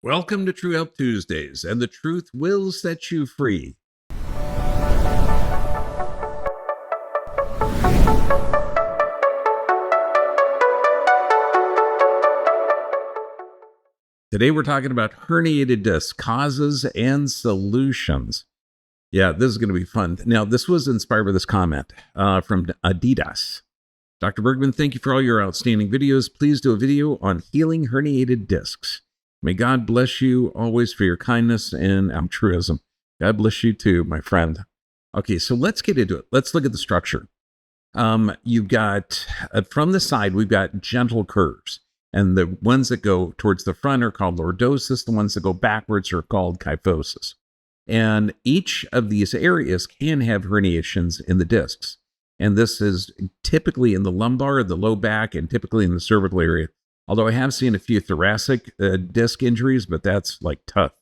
Welcome to True Help Tuesdays, and the truth will set you free. Today we're talking about herniated disc causes and solutions. Yeah, this is going to be fun. Now, this was inspired by this comment from Adidas. Dr. Bergman, thank you for all your outstanding videos. Please do a video on healing herniated discs. May God bless you always for your kindness and altruism. God bless you too, my friend. Okay, so let's get into it. Let's look at the structure. You've got, from the side, we've got gentle curves. And the ones that go towards the front are called lordosis. The ones that go backwards are called kyphosis. And each of these areas can have herniations in the discs. And this is typically in the lumbar, the low back, and typically in the cervical area. Although I have seen a few thoracic disc injuries, but that's like tough.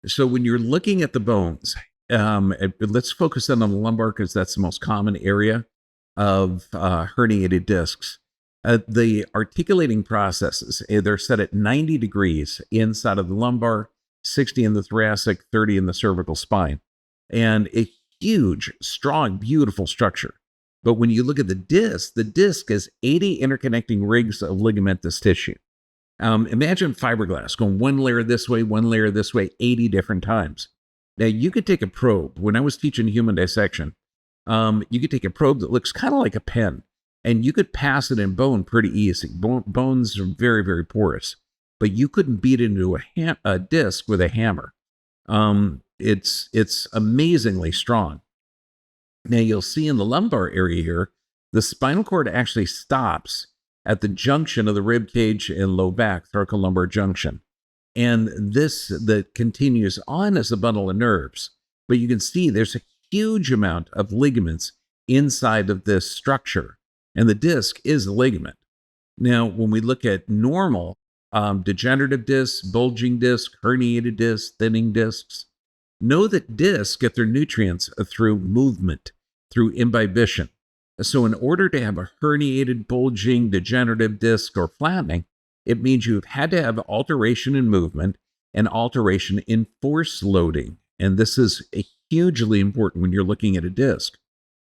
So when you're looking at the bones, let's focus in on the lumbar because that's the most common area of herniated discs. The articulating processes, they're set at 90 degrees inside of the lumbar, 60 in the thoracic, 30 in the cervical spine. And a huge, strong, beautiful structure. But when you look at the disc is 80 interconnecting rings of ligamentous tissue. Imagine fiberglass going one layer this way, 80 different times. Now, you could take a probe. When I was teaching human dissection, you could take a probe that looks kind of like a pen, and you could pass it in bone pretty easy. Bones are very, very porous, but you couldn't beat it into a disc with a hammer. It's amazingly strong. Now, you'll see in the lumbar area here, the spinal cord actually stops at the junction of the rib cage and low back, thoracolumbar junction. And this that continues on as a bundle of nerves. But you can see there's a huge amount of ligaments inside of this structure. And the disc is a ligament. Now, when we look at normal degenerative discs, bulging disc, herniated discs, thinning discs, know that discs get their nutrients through movement, through imbibition. So in order to have a herniated, bulging, degenerative disc or flattening, it means you've had to have alteration in movement and alteration in force loading. And this is hugely important when you're looking at a disc.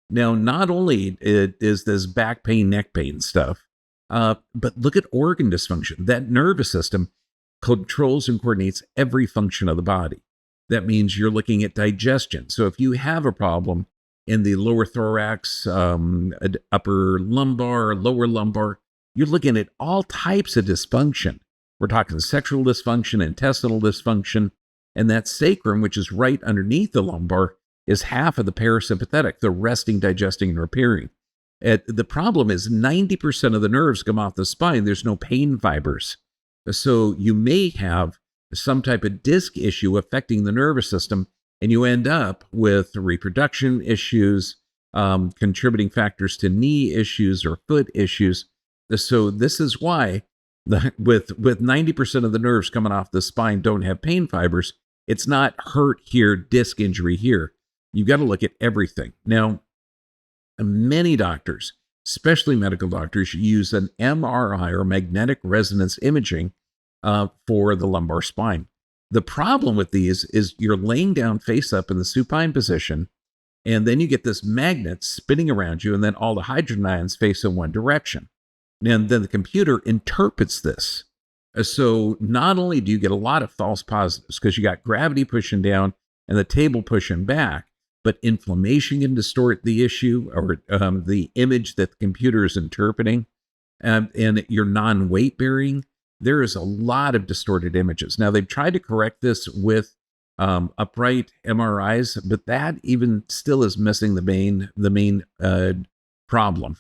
Now, not only is this back pain, neck pain stuff, but look at organ dysfunction. That nervous system controls and coordinates every function of the body. That means you're looking at digestion. So if you have a problem in the lower thorax, upper lumbar, lower lumbar, you're looking at all types of dysfunction. We're talking sexual dysfunction, intestinal dysfunction, and that sacrum, which is right underneath the lumbar, is half of the parasympathetic, the resting, digesting, and repairing. The problem is 90% of the nerves come off the spine. There's no pain fibers. So you may have some type of disc issue affecting the nervous system, and you end up with reproduction issues, contributing factors to knee issues or foot issues. So this is why with 90% of the nerves coming off the spine don't have pain fibers. It's not hurt here, disc injury here. You've got to look at everything. Now, many doctors, especially medical doctors, use an MRI or magnetic resonance imaging for the lumbar spine. The problem with these is you're laying down face up in the supine position, and then you get this magnet spinning around you, and then all the hydrogen ions face in one direction. And then the computer interprets this. So not only do you get a lot of false positives because you got gravity pushing down and the table pushing back, but inflammation can distort the issue or the image that the computer is interpreting, and you're non-weight bearing. There is a lot of distorted images. Now, they've tried to correct this with upright MRIs, but that even still is missing the main problem.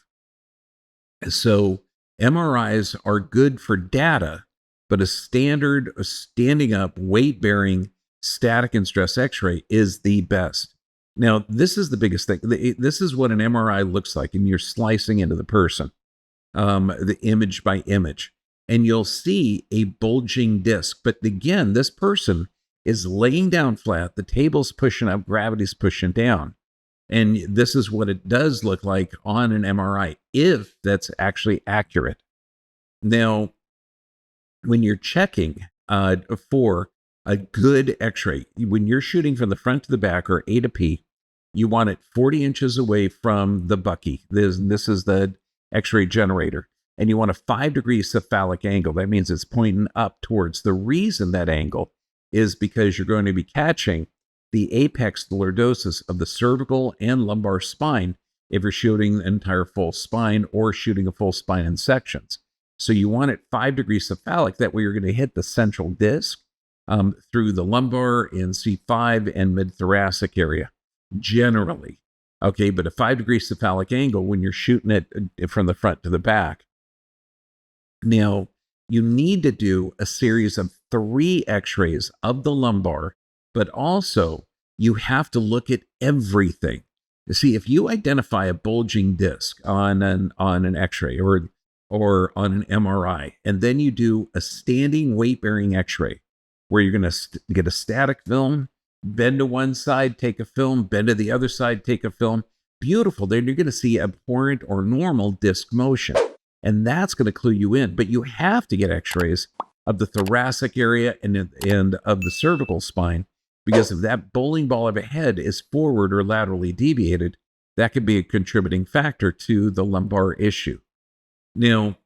So MRIs are good for data, but a standard standing up, weight-bearing, static and stress X-ray is the best. Now, this is the biggest thing. This is what an MRI looks like, and you're slicing into the person, the image by image. And you'll see a bulging disc. But again, this person is laying down flat. The table's pushing up, gravity's pushing down. And this is what it does look like on an MRI, if that's actually accurate. Now, when you're checking for a good x-ray. When you're shooting from the front to the back, or A to P, you want it 40 inches away from the bucky. This is the x-ray generator. And you want a 5-degree cephalic angle. That means it's pointing up towards. The reason that angle is because you're going to be catching the apex lordosis of the cervical and lumbar spine if you're shooting an entire full spine or shooting a full spine in sections. So you want it 5-degree cephalic. That way you're going to hit the central disc through the lumbar in C5 and mid-thoracic area, generally. Okay, but a 5-degree cephalic angle when you're shooting it from the front to the back. Now, you need to do a series of 3 x-rays of the lumbar, but also you have to look at everything. You see, if you identify a bulging disc on an x-ray or on an MRI, and then you do a standing weight-bearing x-ray where you're going to get a static film, bend to one side, take a film, bend to the other side, take a film. Beautiful. Then you're going to see abhorrent or normal disc motion. And that's going to clue you in. But you have to get x-rays of the thoracic area and of the cervical spine, because if that bowling ball of a head is forward or laterally deviated, that could be a contributing factor to the lumbar issue. Now,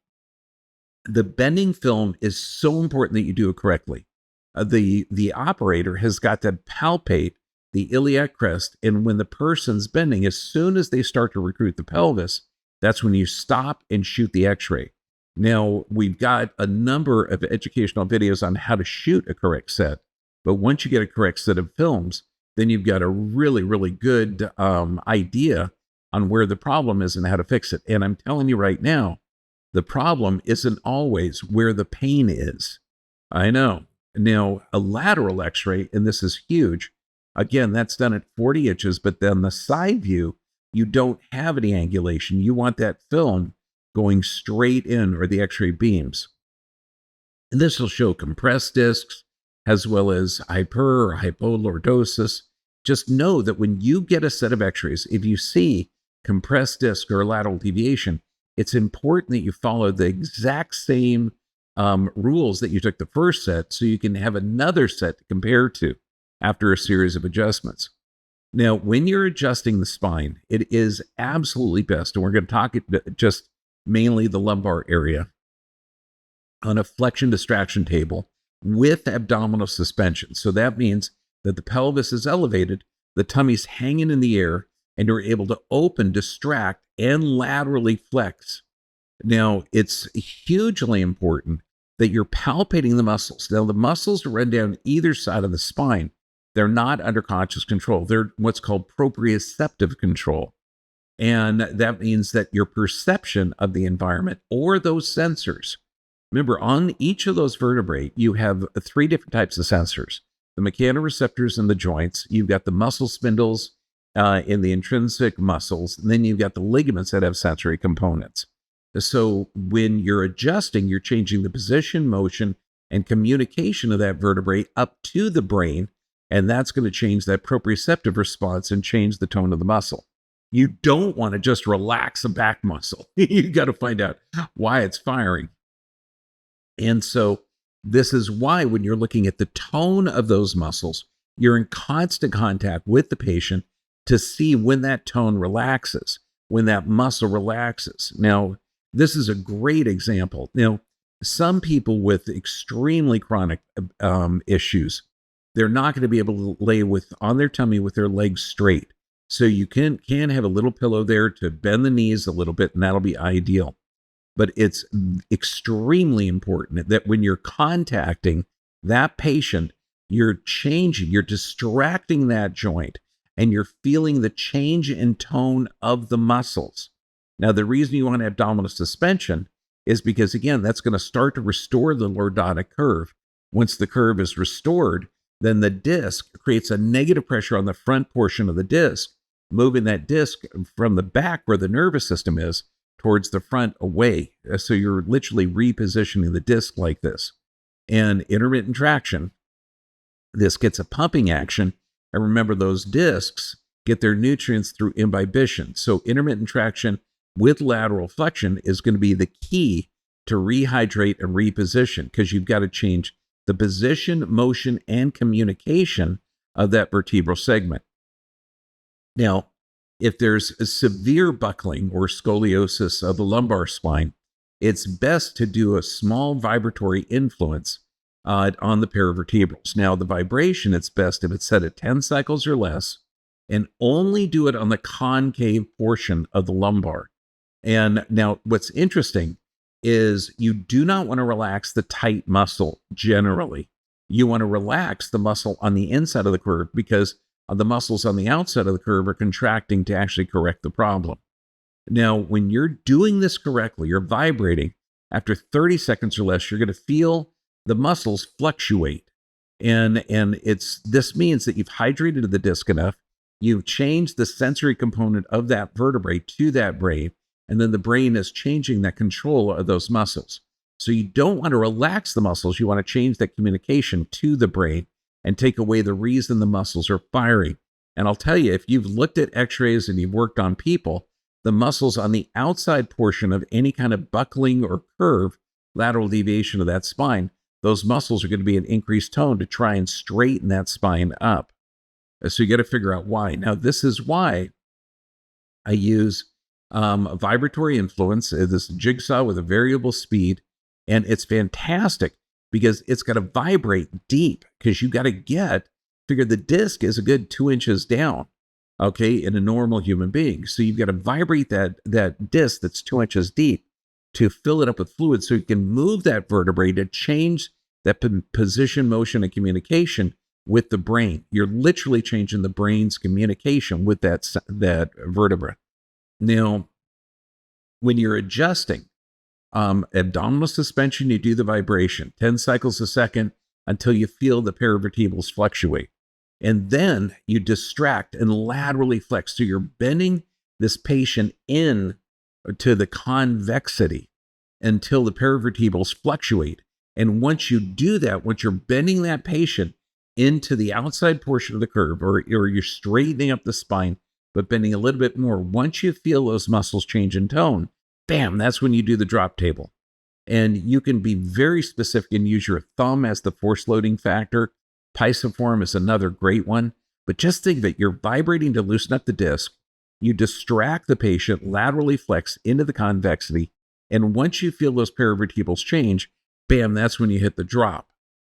the bending film is so important that you do it correctly. The operator has got to palpate the iliac crest, and when the person's bending, as soon as they start to recruit the pelvis, that's when you stop and shoot the x-ray. Now, we've got a number of educational videos on how to shoot a correct set, but once you get a correct set of films, then you've got a really, really good idea on where the problem is and how to fix it. And I'm telling you right now, the problem isn't always where the pain is. I know. Now, a lateral x-ray, and this is huge, again, that's done at 40 inches, but then the side view, you don't have any angulation. You want that film going straight in, or the x-ray beams. And this will show compressed discs as well as hyper or hypolordosis. Just know that when you get a set of x-rays, if you see compressed disc or lateral deviation, it's important that you follow the exact same rules that you took the first set, so you can have another set to compare to after a series of adjustments. Now, when you're adjusting the spine, it is absolutely best, and we're going to talk just mainly the lumbar area, on a flexion distraction table with abdominal suspension. So that means that the pelvis is elevated, the tummy's hanging in the air, and you're able to open, distract, and laterally flex. Now, it's hugely important that you're palpating the muscles. Now, the muscles run down either side of the spine. They're not under conscious control. They're what's called proprioceptive control. And that means that your perception of the environment, or those sensors, remember, on each of those vertebrae, you have 3 different types of sensors. The mechanoreceptors in the joints, you've got the muscle spindles in the intrinsic muscles, and then you've got the ligaments that have sensory components. So when you're adjusting, you're changing the position, motion, and communication of that vertebrae up to the brain, and that's going to change that proprioceptive response and change the tone of the muscle. You don't want to just relax a back muscle. You got to find out why it's firing. And so this is why when you're looking at the tone of those muscles, you're in constant contact with the patient to see when that tone relaxes, when that muscle relaxes. Now, this is a great example. Now, some people with extremely chronic issues, they're not going to be able to lay on their tummy with their legs straight. So you can have a little pillow there to bend the knees a little bit, and that'll be ideal. But it's extremely important that when you're contacting that patient, you're distracting that joint, and you're feeling the change in tone of the muscles. Now, the reason you want abdominal suspension is because, again, that's going to start to restore the lordotic curve. Once the curve is restored, then the disc creates a negative pressure on the front portion of the disc, moving that disc from the back where the nervous system is towards the front away. So you're literally repositioning the disc like this. And intermittent traction, this gets a pumping action. And remember, those discs get their nutrients through imbibition. So intermittent traction with lateral flexion is going to be the key to rehydrate and reposition, because you've got to change the position, motion, and communication of that vertebral segment. Now, if there's a severe buckling or scoliosis of the lumbar spine, it's best to do a small vibratory influence on the paravertebrals. Now, the vibration, it's best if it's set at 10 cycles or less, and only do it on the concave portion of the lumbar. And now what's interesting is you do not want to relax the tight muscle generally. You want to relax the muscle on the inside of the curve because the muscles on the outside of the curve are contracting to actually correct the problem. Now, when you're doing this correctly, you're vibrating, after 30 seconds or less, you're going to feel the muscles fluctuate. And this means that you've hydrated the disc enough, you've changed the sensory component of that vertebrae to that brain, and then the brain is changing that control of those muscles. So you don't want to relax the muscles, you want to change that communication to the brain and take away the reason the muscles are firing. And I'll tell you, if you've looked at x-rays and you've worked on people, the muscles on the outside portion of any kind of buckling or curve, lateral deviation of that spine, those muscles are going to be in increased tone to try and straighten that spine up. So you got to figure out why. Now, this is why I use a vibratory influence, this jigsaw with a variable speed, and it's fantastic because it's got to vibrate deep because you got to figure the disc is a good 2 inches down, okay, in a normal human being. So you've got to vibrate that disc that's 2 inches deep to fill it up with fluid so you can move that vertebrae to change that position, motion, and communication with the brain. You're literally changing the brain's communication with that vertebra. Now, when you're adjusting abdominal suspension, you do the vibration, 10 cycles a second until you feel the paravertebrals fluctuate. And then you distract and laterally flex. So you're bending this patient in to the convexity until the paravertebrals fluctuate. And once you do that, once you're bending that patient into the outside portion of the curve, or you're straightening up the spine, but bending a little bit more, once you feel those muscles change in tone, bam, that's when you do the drop table. And you can be very specific and use your thumb as the force loading factor. Pisiform is another great one. But just think that you're vibrating to loosen up the disc. You distract the patient, laterally flex into the convexity. And once you feel those paravertebrals change, bam, that's when you hit the drop.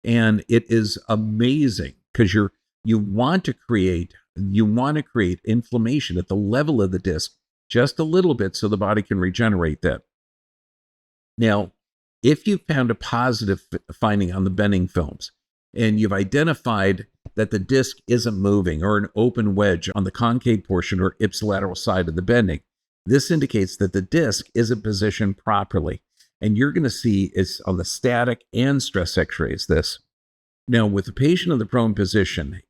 And it is amazing because you want to create inflammation at the level of the disc just a little bit so the body can regenerate that. Now, if you found a positive finding on the bending films and you've identified that the disc isn't moving or an open wedge on the concave portion or ipsilateral side of the bending, this indicates that the disc isn't positioned properly. And you're going to see it's on the static and stress x-rays this. Now, with the patient in the prone position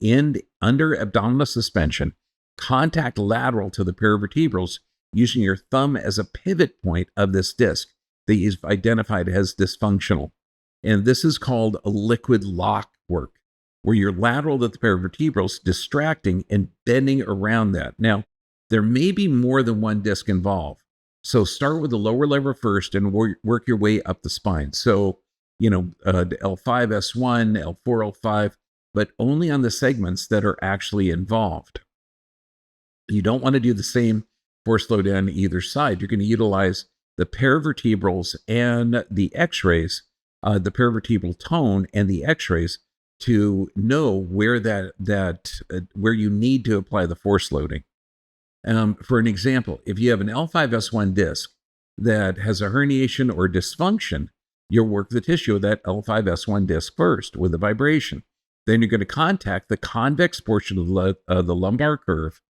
under abdominal suspension, contact lateral to the paravertebrals using your thumb as a pivot point of this disc that you've identified as dysfunctional. And this is called a liquid lock work, where you're lateral to the paravertebrals, distracting and bending around that. Now, there may be more than one disc involved. So start with the lower lever first and work your way up the spine. So, L5, S1, L4, L5, but only on the segments that are actually involved. You don't want to do the same force load on either side. You're going to utilize the paravertebrals and the x-rays, the paravertebral tone and the x-rays to know where where you need to apply the force loading. For an example, if you have an L5-S1 disc that has a herniation or dysfunction, you'll work the tissue of that L5-S1 disc first with a vibration. Then you're going to contact the convex portion of the lumbar curve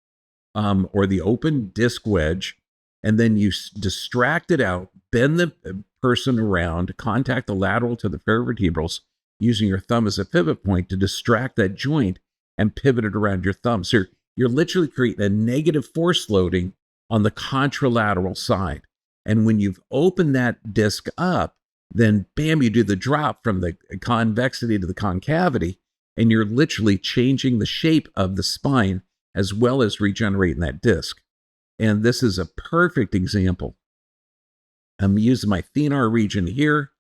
or the open disc wedge, and then you distract it out, bend the person around, contact the lateral to the paravertebrals using your thumb as a pivot point to distract that joint and pivot it around your thumb. So you're literally creating a negative force loading on the contralateral side. And when you've opened that disc up, then bam, you do the drop from the convexity to the concavity, and you're literally changing the shape of the spine as well as regenerating that disc. And this is a perfect example. I'm using my thenar region here.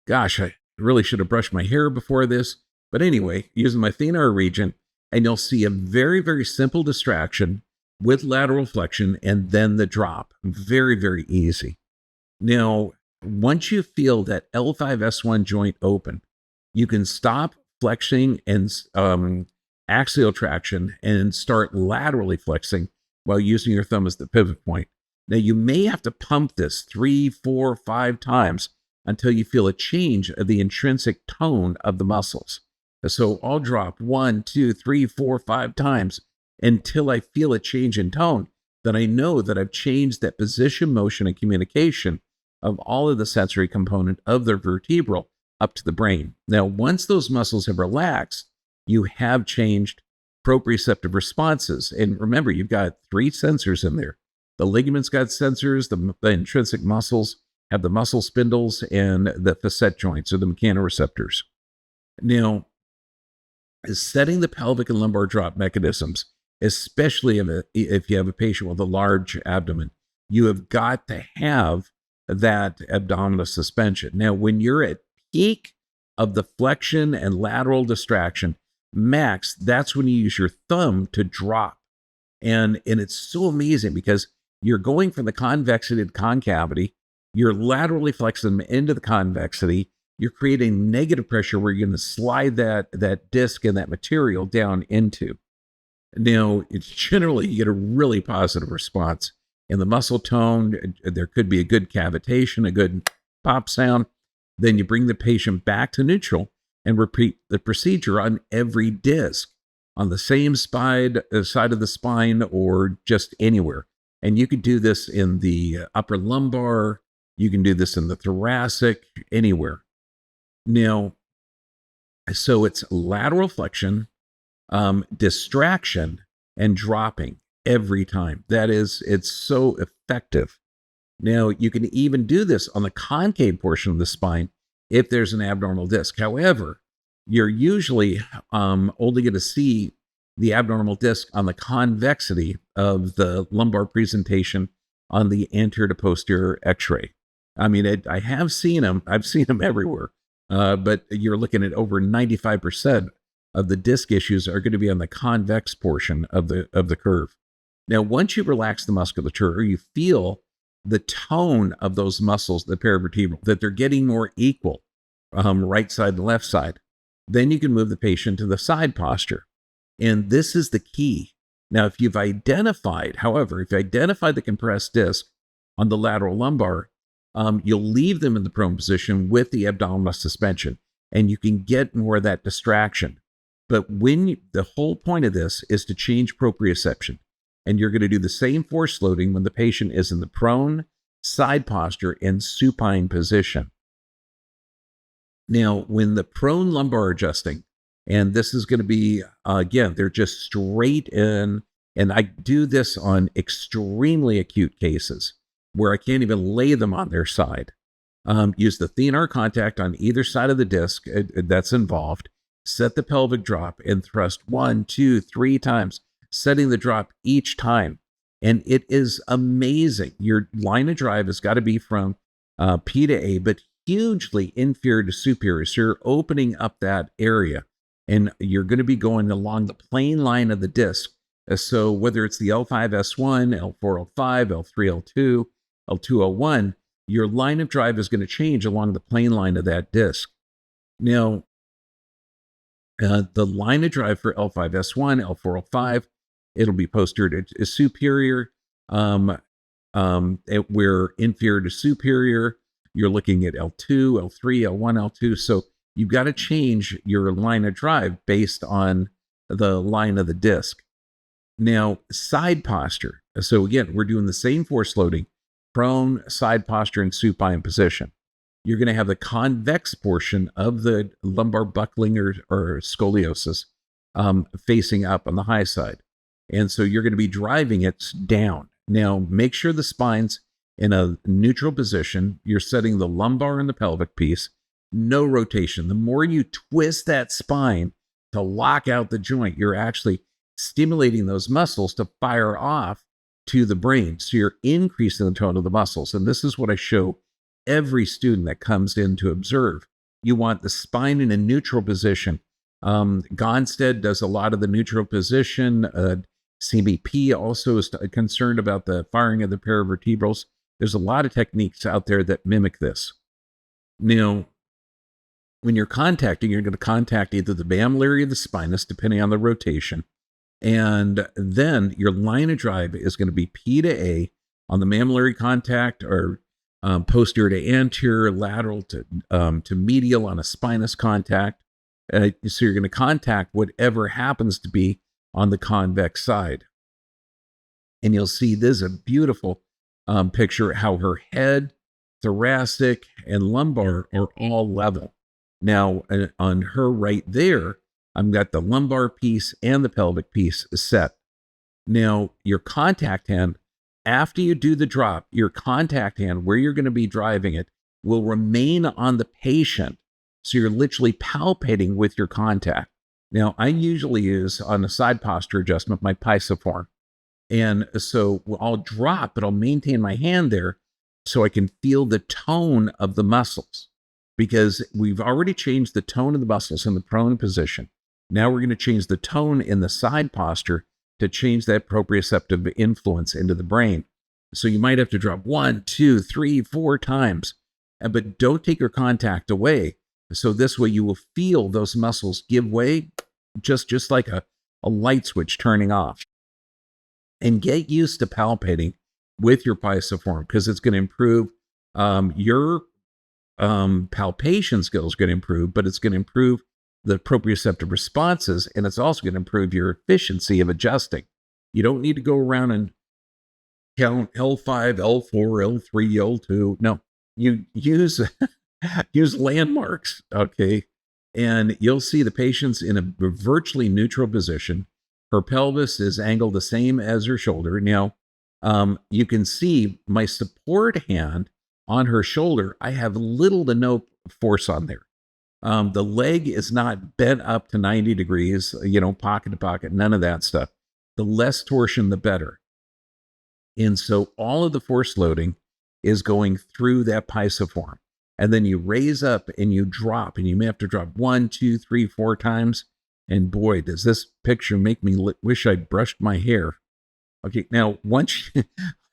Gosh, really should have brushed my hair before this. But anyway, using my thenar region, and you'll see a very, very simple distraction with lateral flexion and then the drop. Very, very easy. Now, once you feel that L5S1 joint open, you can stop flexing and axial traction and start laterally flexing while using your thumb as the pivot point. Now, you may have to pump this 3, 4, 5 times until you feel a change of the intrinsic tone of the muscles. So I'll drop 1, 2, 3, 4, 5 times until I feel a change in tone. Then I know that I've changed that position, motion, and communication of all of the sensory component of the vertebral up to the brain. Now, once those muscles have relaxed, you have changed proprioceptive responses. And remember, you've got 3 sensors in there. The ligaments got sensors, the intrinsic muscles have the muscle spindles, and the facet joints, or the mechanoreceptors. Now, setting the pelvic and lumbar drop mechanisms, especially if you have a patient with a large abdomen, you have got to have that abdominal suspension. Now, when you're at peak of the flexion and lateral distraction, max, that's when you use your thumb to drop. And it's so amazing because you're going from the convexity to concavity, you're laterally flexing them into the convexity, you're creating negative pressure where you're going to slide that disc and that material down into. Now, it's generally, you get a really positive response. In the muscle tone, there could be a good cavitation, a good pop sound. Then you bring the patient back to neutral and repeat the procedure on every disc, on the same side of the spine, or just anywhere. And you could do this in the upper lumbar, you can do this in the thoracic, anywhere. Now, so it's lateral flexion, distraction, and dropping every time. It's so effective. Now, you can even do this on the concave portion of the spine if there's an abnormal disc. However, you're usually only going to see the abnormal disc on the convexity of the lumbar presentation on the anterior to posterior x-ray. I mean, I have seen them. I've seen them everywhere. But you're looking at over 95% of the disc issues are going to be on the convex portion of the curve. Now, once you relax the musculature, or you feel the tone of those muscles, the paravertebral, that they're getting more equal, right side and left side, then you can move the patient to the side posture. And this is the key. Now, if you've identified the compressed disc on the lateral lumbar, you'll leave them in the prone position with the abdominal suspension, and you can get more of that distraction. But the whole point of this is to change proprioception, and you're going to do the same force loading when the patient is in the prone, side posture, and supine position. Now, when the prone lumbar adjusting, and this is going to be, again, they're just straight in, and I do this on extremely acute cases where I can't even lay them on their side. Use the thenar contact on either side of the disc that's involved. Set the pelvic drop and thrust 1, 2, 3 times, setting the drop each time. And it is amazing. Your line of drive has got to be from P to A, but hugely inferior to superior. So you're opening up that area, and you're going to be going along the plane line of the disc. So whether it's the L5S1, L4, L5, L3, L2, L2, L1, your line of drive is going to change along the plane line of that disc. Now, the line of drive for L5S1, L4, L5, it'll be posterior to superior. We're inferior to superior. You're looking at L2, L3, L1, L2. So you've got to change your line of drive based on the line of the disc. Now, side posture. So again, we're doing the same force loading, prone, side posture, and supine position. You're going to have the convex portion of the lumbar buckling or scoliosis facing up on the high side. And so you're going to be driving it down. Now, make sure the spine's in a neutral position. You're setting the lumbar and the pelvic piece. No rotation. The more you twist that spine to lock out the joint, you're actually stimulating those muscles to fire off to the brain. So you're increasing the tone of the muscles. And this is what I show every student that comes in to observe. You want the spine in a neutral position. Gonstead does a lot of the neutral position. CBP also is concerned about the firing of the paravertebrals. There's a lot of techniques out there that mimic this. Now, when you're contacting, you're going to contact either the mammillary or the spinous, depending on the rotation. And then your line of drive is going to be P to A on the mammillary contact, or posterior to anterior, lateral to medial on a spinous contact. So you're going to contact whatever happens to be on the convex side. And you'll see this is a beautiful picture how her head, thoracic, and lumbar are all level. Now, on her right there, I've got the lumbar piece and the pelvic piece set. Now, your contact hand, after you do the drop, your contact hand, where you're going to be driving it, will remain on the patient. So you're literally palpating with your contact. Now, I usually use, on a side posture adjustment, my pisiform. And so I'll drop, but I'll maintain my hand there so I can feel the tone of the muscles, because we've already changed the tone of the muscles in the prone position. Now we're going to change the tone in the side posture to change that proprioceptive influence into the brain. So you might have to drop 1, 2, 3, 4 times, but don't take your contact away. So this way you will feel those muscles give way, just like a light switch turning off. And get used to palpating with your pisiform, because it's going to improve your palpation skills, going to improve, but it's going to improve the proprioceptive responses, and it's also going to improve your efficiency of adjusting. You don't need to go around and count L5, L4, L3, L2. No, you use use landmarks, okay? And you'll see the patient's in a virtually neutral position. Her pelvis is angled the same as her shoulder. Now, you can see my support hand on her shoulder. I have little to no force on there. The leg is not bent up to 90 degrees, pocket to pocket, none of that stuff. The less torsion, the better. And so all of the force loading is going through that pisiform. And then you raise up and you drop, and you may have to drop 1, 2, 3, 4 times. And boy, does this picture make me wish I'd brushed my hair. Okay, now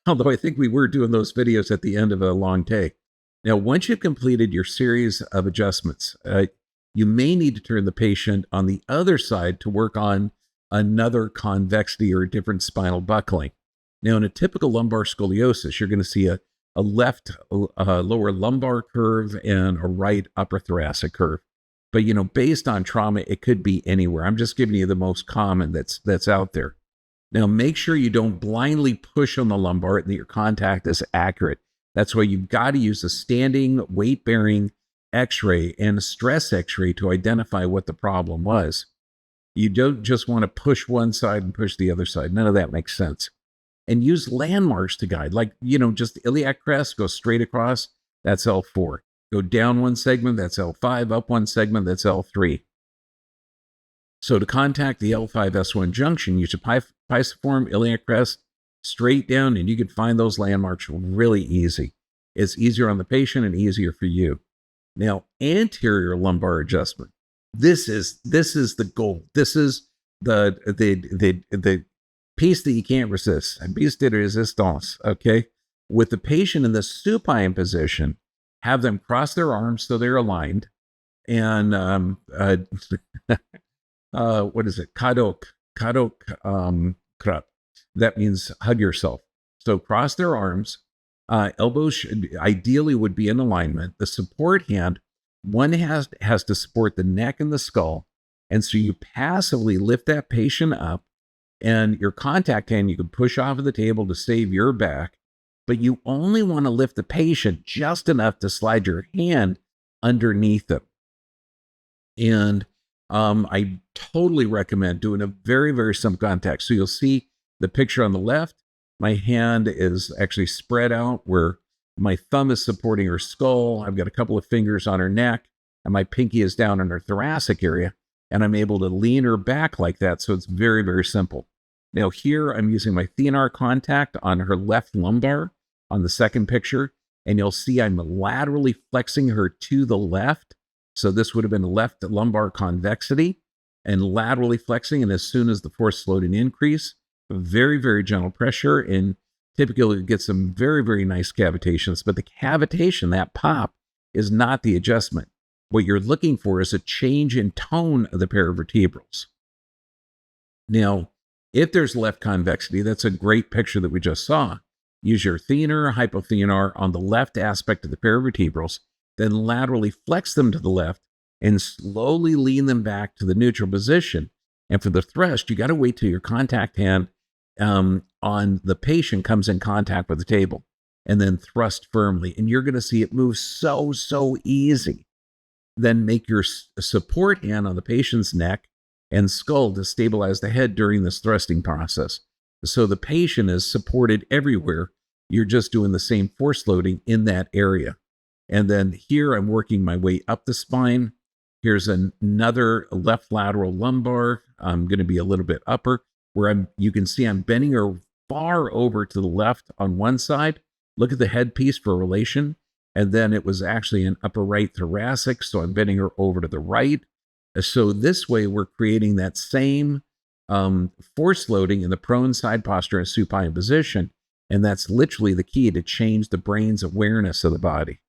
although I think we were doing those videos at the end of a long take. Now, once you've completed your series of adjustments, you may need to turn the patient on the other side to work on another convexity or a different spinal buckling. Now, in a typical lumbar scoliosis, you're going to see a left lower lumbar curve and a right upper thoracic curve. But, based on trauma, it could be anywhere. I'm just giving you the most common that's out there. Now, make sure you don't blindly push on the lumbar and that your contact is accurate. That's why you've got to use a standing weight-bearing x-ray and a stress x-ray to identify what the problem was. You don't just want to push one side and push the other side. None of that makes sense. And use landmarks to guide, like, just iliac crest, go straight across, that's L4. Go down one segment, that's L5, up one segment, that's L3. So to contact the L5-S1 junction, use a pisiform, iliac crest, straight down, and you can find those landmarks really easy. It's easier on the patient and easier for you. Now, anterior lumbar adjustment. This is the goal. This is the piece that you can't resist. A piece de resistance, okay? With the patient in the supine position, have them cross their arms so they're aligned, and what is it? Kadok krap. That means hug yourself. So cross their arms. Elbows ideally would be in alignment. The support hand, one has to support the neck and the skull. And so you passively lift that patient up, and your contact hand, you can push off of the table to save your back, but you only want to lift the patient just enough to slide your hand underneath them. And I totally recommend doing a very, very simple contact. So you'll see the picture on the left. My hand is actually spread out where my thumb is supporting her skull. I've got a couple of fingers on her neck, and my pinky is down in her thoracic area, and I'm able to lean her back like that. So it's very, very simple. Now here I'm using my thenar contact on her left lumbar on the second picture, and you'll see I'm laterally flexing her to the left So this would have been left lumbar convexity and laterally flexing. And as soon as the force loading increase, very, very gentle pressure, and typically you get some very, very nice cavitations. But the cavitation, that pop, is not the adjustment. What you're looking for is a change in tone of the paravertebrals. Now, if there's left convexity, that's a great picture that we just saw. Use your thenar, hypothenar on the left aspect of the paravertebrals, then laterally flex them to the left and slowly lean them back to the neutral position. And for the thrust, you got to wait till your contact hand on the patient comes in contact with the table, and then thrust firmly. And you're going to see it move so easy. Then make your support hand on the patient's neck and skull to stabilize the head during this thrusting process. So the patient is supported everywhere. You're just doing the same force loading in that area. And then here I'm working my way up the spine. Here's another left lateral lumbar. I'm going to be a little bit upper where you can see I'm bending her far over to the left on one side. Look at the headpiece for relation. And then it was actually an upper right thoracic. So I'm bending her over to the right. So this way we're creating that same force loading in the prone side posture and supine position. And that's literally the key to change the brain's awareness of the body.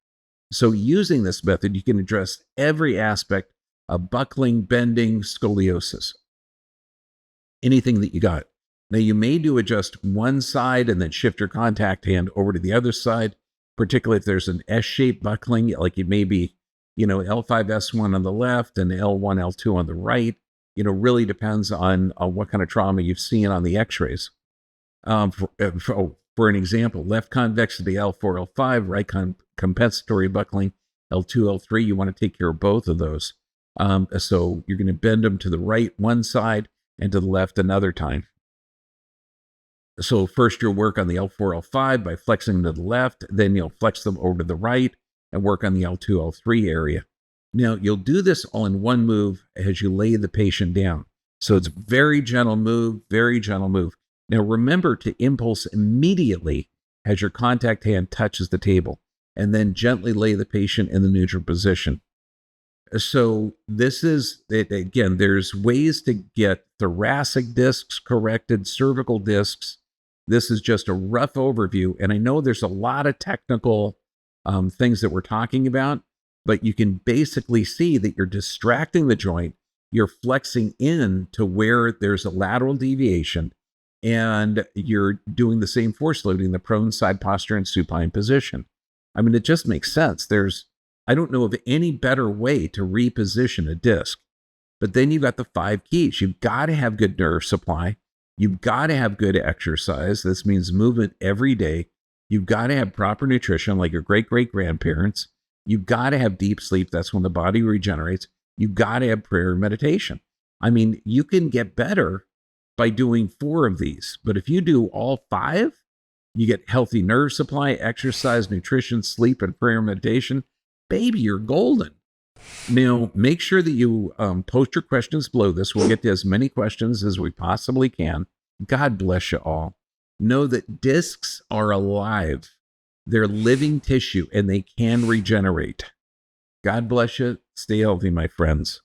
So using this method, you can address every aspect of buckling, bending, scoliosis, anything that you got. Now you may do adjust one side and then shift your contact hand over to the other side, particularly if there's an S-shaped buckling, like it may be, L5, S1 on the left and L1, L2 on the right. Really depends on what kind of trauma you've seen on the x-rays. For an example, left convexity L4, L5, right compensatory buckling L2, L3. You want to take care of both of those. So you're going to bend them to the right one side and to the left another time. So first you'll work on the L4, L5 by flexing them to the left. Then you'll flex them over to the right and work on the L2, L3 area. Now you'll do this all in one move as you lay the patient down. So it's very gentle move, very gentle move. Now remember to impulse immediately as your contact hand touches the table, and then gently lay the patient in the neutral position. So this is, again, there's ways to get thoracic discs corrected, cervical discs. This is just a rough overview. And I know there's a lot of technical things that we're talking about, but you can basically see that you're distracting the joint. You're flexing in to where there's a lateral deviation, and you're doing the same force loading, the prone side posture and supine position. I mean, it just makes sense. I don't know of any better way to reposition a disc. But then you've got the 5 keys. You've got to have good nerve supply. You've got to have good exercise. This means movement every day. You've got to have proper nutrition like your great-great-grandparents. You've got to have deep sleep. That's when the body regenerates. You've got to have prayer and meditation. I mean, you can get better by doing 4 of these. But if you do all 5, you get healthy nerve supply, exercise, nutrition, sleep, and prayer and meditation. Baby, you're golden. Now, make sure that you post your questions below this. We'll get to as many questions as we possibly can. God bless you all. Know that discs are alive. They're living tissue and they can regenerate. God bless you. Stay healthy, my friends.